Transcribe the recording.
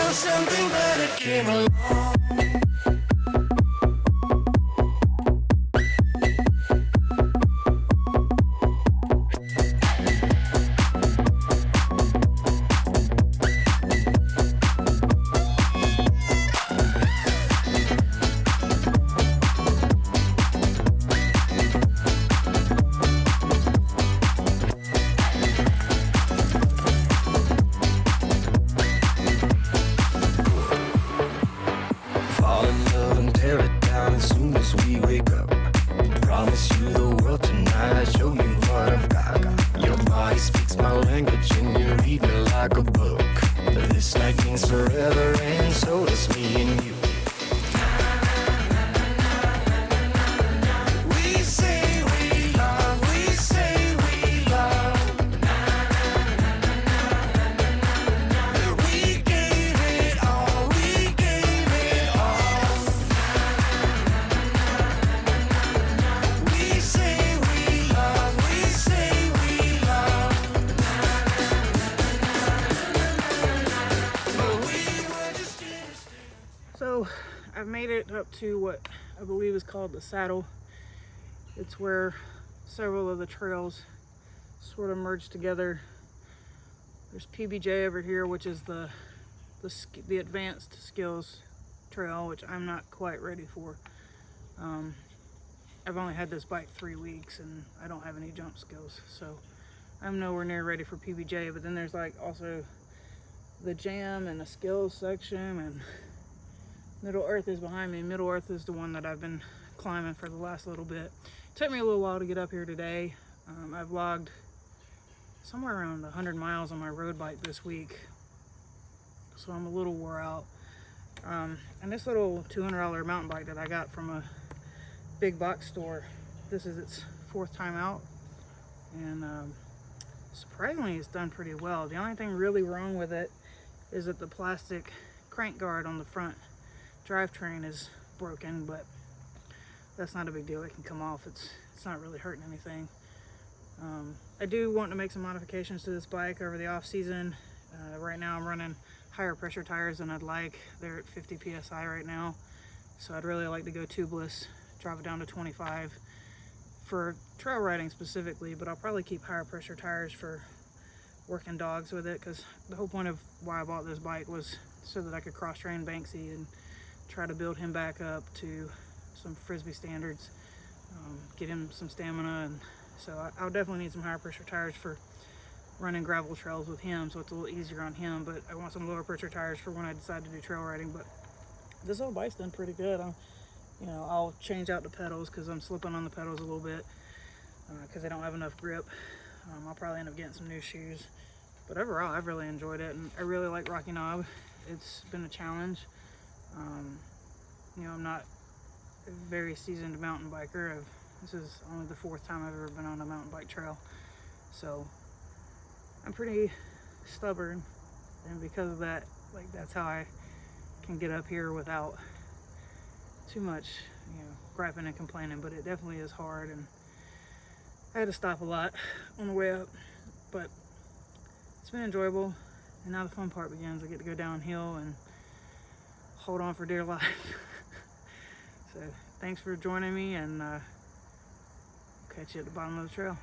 until something better came along. Forever, and so does me and you. We say we love, we say we love. We gave it all, we gave it all. We say we love, we say we love. So I've made it up to what I believe is called the saddle. It's where several of the trails sort of merge together. There's PBJ over here, which is the advanced skills trail, which I'm not quite ready for. I've only had this bike 3 weeks and I don't have any jump skills, so I'm nowhere near ready for PBJ. But then there's like also the jam and the skills section, and Middle Earth is behind me. Middle Earth is the one that I've been climbing for the last little bit. It took me a little while to get up here today. I've logged somewhere around 100 miles on my road bike this week, so I'm a little wore out. And this little $200 mountain bike that I got from a big box store, this is its 4th time out, and surprisingly it's done pretty well. The only thing really wrong with it is that the plastic crank guard on the front drivetrain is broken, but that's not a big deal. It can come off. It's not really hurting anything. I do want to make some modifications to this bike over the off season. Right now I'm running higher pressure tires than I'd like. They're at 50 psi right now, so I'd really like to go tubeless, drop it down to 25 for trail riding specifically, but I'll probably keep higher pressure tires for working dogs with it, because the whole point of why I bought this bike was so that I could cross train Banksy and try to build him back up to some frisbee standards, get him some stamina. And so I'll definitely need some higher pressure tires for running gravel trails with him, so it's a little easier on him. But I want some lower pressure tires for when I decide to do trail riding. But this old bike's done pretty good. I'll change out the pedals because I'm slipping on the pedals a little bit because they don't have enough grip. I'll probably end up getting some new shoes, but overall I've really enjoyed it, and I really like Rocky Knob. It's been a challenge. I'm not a very seasoned mountain biker. This is only the 4th time I've ever been on a mountain bike trail, so I'm pretty stubborn, and because of that, that's how I can get up here without too much griping and complaining. But it definitely is hard, and I had to stop a lot on the way up, but it's been enjoyable. And now the fun part begins. I get to go downhill and hold on for dear life. So thanks for joining me, and catch you at the bottom of the trail.